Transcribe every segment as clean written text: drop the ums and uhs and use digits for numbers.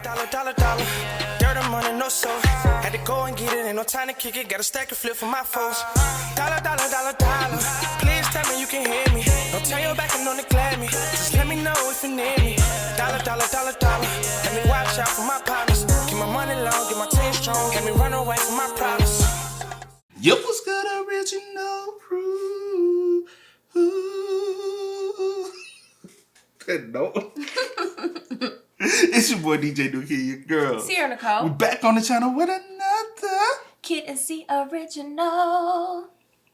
Dollar. Dirt and money, no soul. Had to go and get it, ain't no time to kick it. Got a stack and flip for my foes. Dollar. Please tell me you can hear me. Don't turn your back and don't neglect me. Just let me know if you need me. Dollar. Let me watch out for my partners. Keep my money long, get my team strong. Let me run away from my problems. Yo, what's good, original crew? That note. It's your boy DJ Dookie, your girl. Sierra Nicole. We're back on the channel with another Kid and C Original.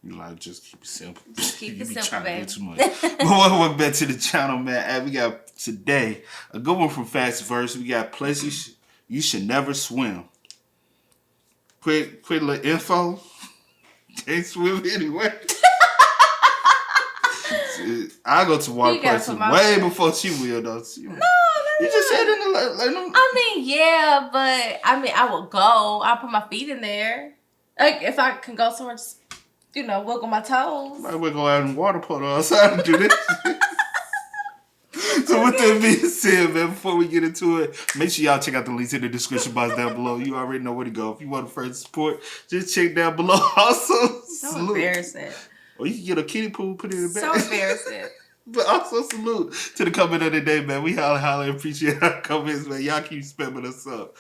You like just keep it simple. Keep it simple, trying baby. to do too much. But welcome back to the channel, man. And we got today a good one from Fast Verse. We got places you should never swim. Quick little info. Can't swim anyway. I go to water places way before she will, though. You just said in the I will go. I'll put my feet in there. Like if I can go somewhere, just wiggle my toes. Might well go out in water polo outside and do this. So with that being said, man, before we get into it, make sure y'all check out the links in the description box down below. You already know where to go. If you want to further support, just check down below. Also, so embarrassing. Or you can get a kiddie pool, put it in the back. So embarrassing. But also salute to the comment of the day, man. We highly appreciate our comments, man. Y'all keep spamming us up.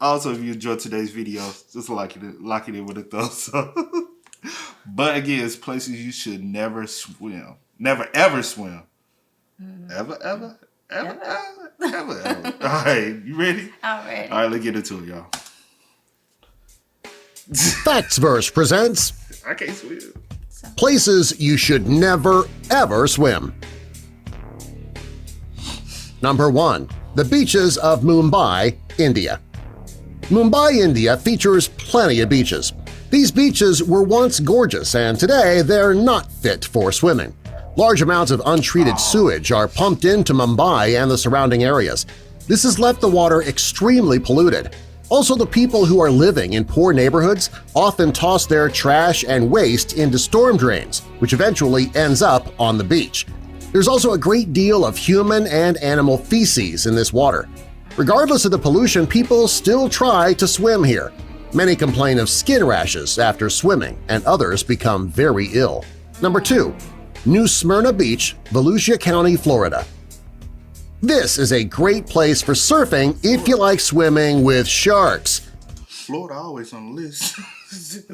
Also, if you enjoyed today's video, just lock it in with a thumbs up. But again, it's places you should never swim. Never ever swim. Mm-hmm. Ever. All right, you ready? I'm ready. All right, let's get into it, y'all. Factsverse presents I can't swim. Places you should never, ever swim. Number 1. The beaches of Mumbai, India. Mumbai, India features plenty of beaches. These beaches were once gorgeous and today they're not fit for swimming. Large amounts of untreated sewage are pumped into Mumbai and the surrounding areas. This has left the water extremely polluted. Also, the people who are living in poor neighborhoods often toss their trash and waste into storm drains, which eventually ends up on the beach. There's also a great deal of human and animal feces in this water. Regardless of the pollution, people still try to swim here. Many complain of skin rashes after swimming, and others become very ill. Number 2. New Smyrna Beach, Volusia County, Florida. This is a great place for surfing if you like swimming with sharks. Florida always on the list.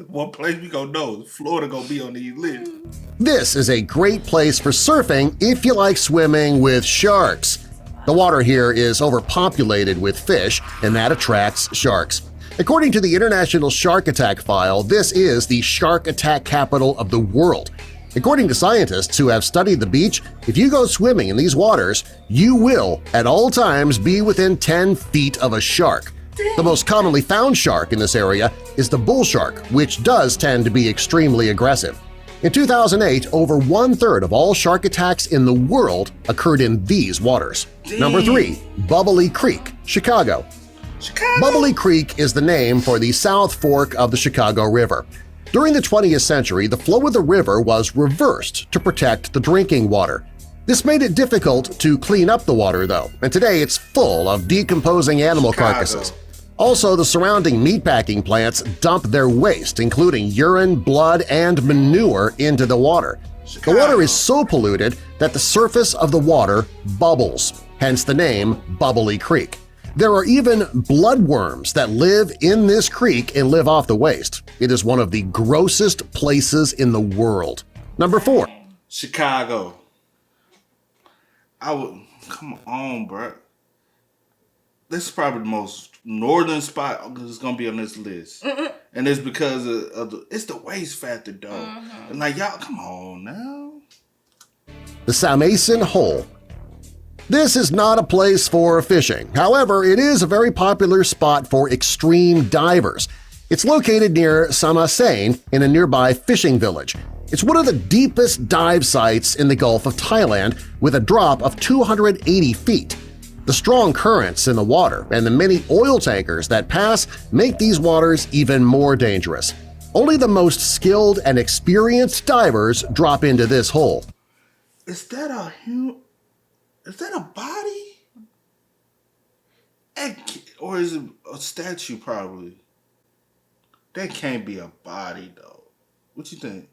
One place we gonna know, Florida gonna be on the list. This is a great place for surfing if you like swimming with sharks. The water here is overpopulated with fish, and that attracts sharks. According to the International Shark Attack File, this is the shark attack capital of the world. According to scientists who have studied the beach, if you go swimming in these waters, you will at all times be within 10 feet of a shark. The most commonly found shark in this area is the bull shark, which does tend to be extremely aggressive. In 2008, over 1/3 of all shark attacks in the world occurred in these waters. Number 3. Bubbly Creek, Chicago. Bubbly Creek is the name for the South Fork of the Chicago River. During the 20th century, the flow of the river was reversed to protect the drinking water. This made it difficult to clean up the water, though, and today it's full of decomposing animal carcasses. Also, the surrounding meatpacking plants dump their waste, including urine, blood, and manure, into the water. The water is so polluted that the surface of the water bubbles, hence the name Bubbly Creek. There are even bloodworms that live in this creek and live off the waste. It is one of the grossest places in the world. Number 4. Chicago. Come on, bro. This is probably the most northern spot that's gonna be on this list, and it's because it's the waste factor, though. And like y'all, come on now. The Sinkhole. This is not a place for fishing. However, it is a very popular spot for extreme divers. It's located near Yennessai in a nearby fishing village. It's one of the deepest dive sites in the Gulf of Thailand with a drop of 280 feet. The strong currents in the water and the many oil tankers that pass make these waters even more dangerous. Only the most skilled and experienced divers drop into this hole. Is that a body? Or is it a statue? Probably. That can't be a body though. What you think?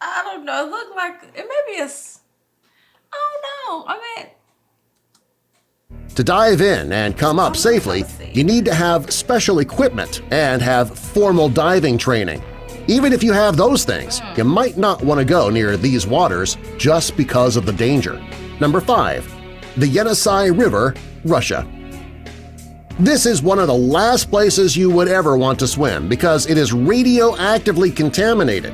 I don't know. It looked like it. Maybe it's. I don't know. I mean, To dive in and come up safely, you need to have special equipment and have formal diving training. Even if you have those things, you might not want to go near these waters just because of the danger. Number 5. The Yennessai River, Russia. This is one of the last places you would ever want to swim because it is radioactively contaminated.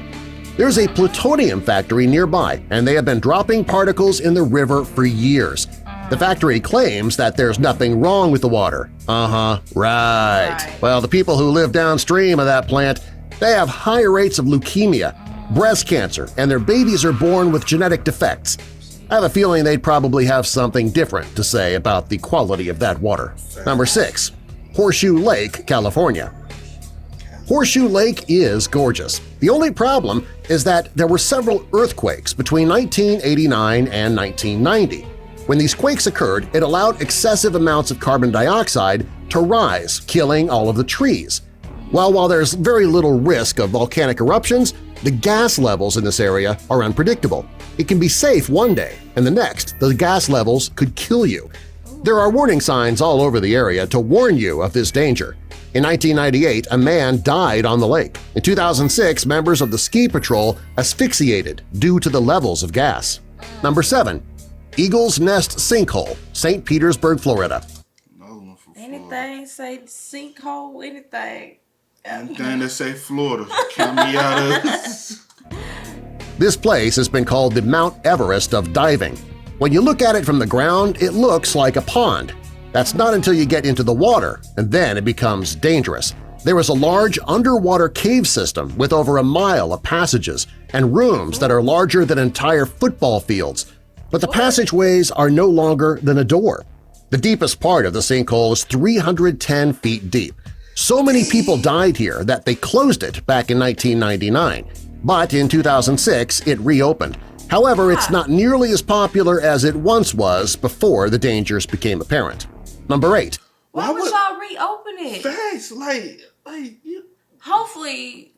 There's a plutonium factory nearby, and they have been dropping particles in the river for years. The factory claims that there's nothing wrong with the water. Right. Well, the people who live downstream of that plant, they have high rates of leukemia, breast cancer, and their babies are born with genetic defects. I have a feeling they'd probably have something different to say about the quality of that water. Number 6. Horseshoe Lake, California. Horseshoe Lake is gorgeous. The only problem is that there were several earthquakes between 1989 and 1990. When these quakes occurred, it allowed excessive amounts of carbon dioxide to rise, killing all of the trees. While there's very little risk of volcanic eruptions, the gas levels in this area are unpredictable. It can be safe one day, and the next, the gas levels could kill you. There are warning signs all over the area to warn you of this danger. In 1998, a man died on the lake. In 2006, members of the ski patrol asphyxiated due to the levels of gas. Number 7. Eagle's Nest Sinkhole, St. Petersburg, Florida. anything say sinkhole, anything. Anything that say Florida, count me out of. This place has been called the Mount Everest of diving. When you look at it from the ground, it looks like a pond. That's not until you get into the water, and then it becomes dangerous. There is a large underwater cave system with over a mile of passages and rooms that are larger than entire football fields. But the passageways are no longer than a door. The deepest part of the sinkhole is 310 feet deep. So many people died here that they closed it back in 1999. But in 2006, it reopened. However, it's not nearly as popular as it once was before the dangers became apparent. Number 8. Why would y'all reopen it? Facts, like you. Hopefully,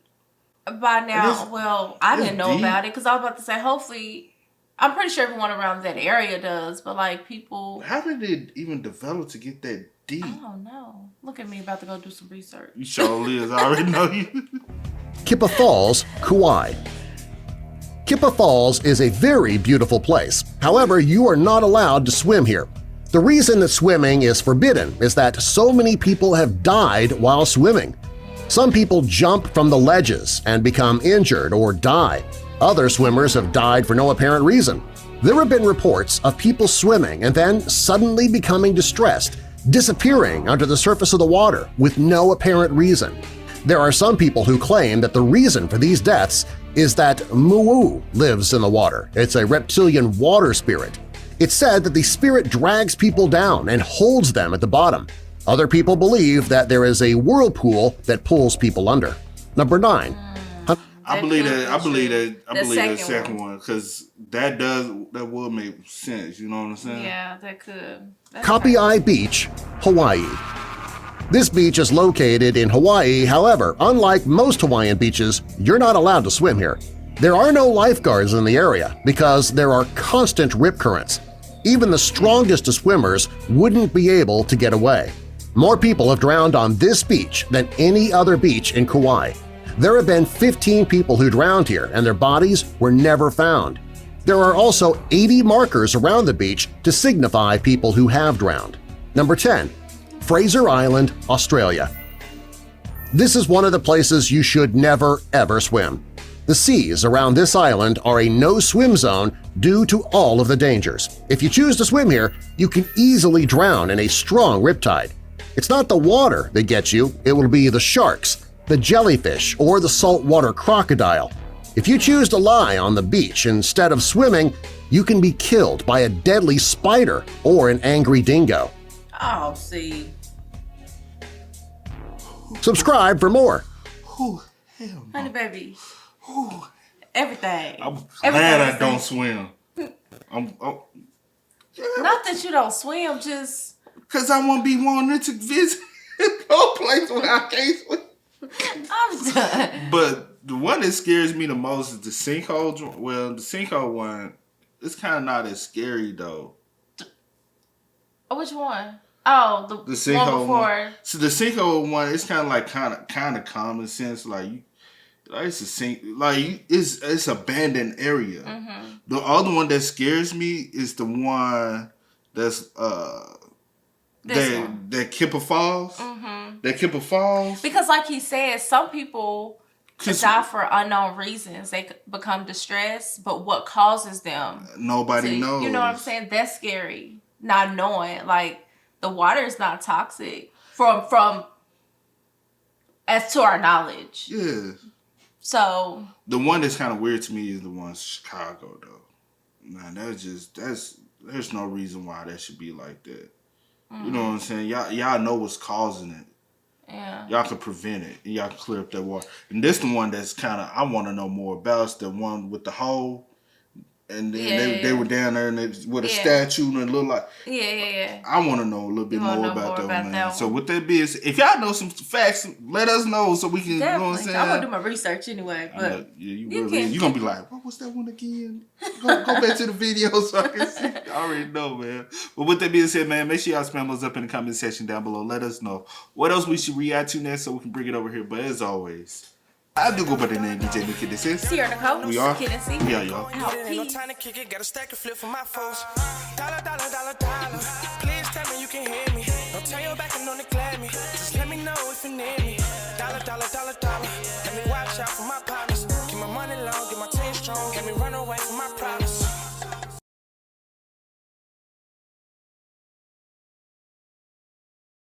by now, well, I didn't know about it because I was about to say, hopefully, I'm pretty sure everyone around that area does, but like people. How did it even develop to get that deep? I don't know. Look at me about to go do some research. You sure is. I already know you. Kippa Falls, Kauai. Kippa Falls is a very beautiful place. However, you are not allowed to swim here. The reason that swimming is forbidden is that so many people have died while swimming. Some people jump from the ledges and become injured or die. Other swimmers have died for no apparent reason. There have been reports of people swimming and then suddenly becoming distressed, disappearing under the surface of the water with no apparent reason. There are some people who claim that the reason for these deaths is that Mu'u lives in the water. It's a reptilian water spirit. It's said that the spirit drags people down and holds them at the bottom. Other people believe that there is a whirlpool that pulls people under. Number 9. I believe the second one because that would make sense. You know what I'm saying? Yeah, that could. Kapi'ai Beach, Hawaii. This beach is located in Hawaii. However, unlike most Hawaiian beaches, you're not allowed to swim here. There are no lifeguards in the area because there are constant rip currents. Even the strongest of swimmers wouldn't be able to get away. More people have drowned on this beach than any other beach in Kauai. There have been 15 people who drowned here and their bodies were never found. There are also 80 markers around the beach to signify people who have drowned. Number 10. Fraser Island, Australia. This is one of the places you should never ever swim. The seas around this island are a no-swim zone due to all of the dangers. If you choose to swim here, you can easily drown in a strong riptide. It's not the water that gets you, it will be the sharks, the jellyfish, or the saltwater crocodile. If you choose to lie on the beach instead of swimming, you can be killed by a deadly spider or an angry dingo. Oh, see. Subscribe for more. Ooh, hell no. Honey, baby. Ooh. Everything. I'm Everything glad I is don't safe. swim. Not that you don't swim, just Because I won't be wanting to visit no place where I can't swim. I'm done. But the one that scares me the most is the sinkhole. Well, the sinkhole one, it's kind of not as scary though. Which one? Oh, the sinkhole one before. One. So the sinkhole one, it's kind of like kind of common sense. Like it's a sink. Like it's abandoned area. Mm-hmm. The other one that scares me is the one that's that Kipper Falls. Mm-hmm. That Kipper Falls. Because like he said, some people die for unknown reasons. They become distressed, but what causes them? Nobody knows. You know what I'm saying? That's scary. Not knowing, like the water is not toxic from as to our knowledge. Yeah. So the one that's kind of weird to me is the one in Chicago though. Nah, there's no reason why that should be like that. Mm-hmm. You know what I'm saying? Y'all know what's causing it. Yeah. Y'all can prevent it. And y'all can clear up that water. And this the one that's kind of I want to know more about. It's the one with the hole. And then they were down there and with a statue and it looked like. Yeah. I want to know a little bit more about that one, man. So with that being said, if y'all know some facts, let us know so we can, definitely. You know what I'm saying? I'm going to do my research anyway. But you're going to be like, what was that one again? Go back to the video so I can see. I already know, man. But with that being said, man, make sure y'all spam us up in the comment section down below. Let us know what else we should react to next so we can bring it over here. But as always, I do go by the name DJ Nikki. This is Sierra Nicole. We are Kid and C. We are y'all. No time to kick it, got a stack of flip for my foes. Dollar. Please tell me you can hear me. Don't turn your back and don't neglect me. Just let me know if you need me. Dollar.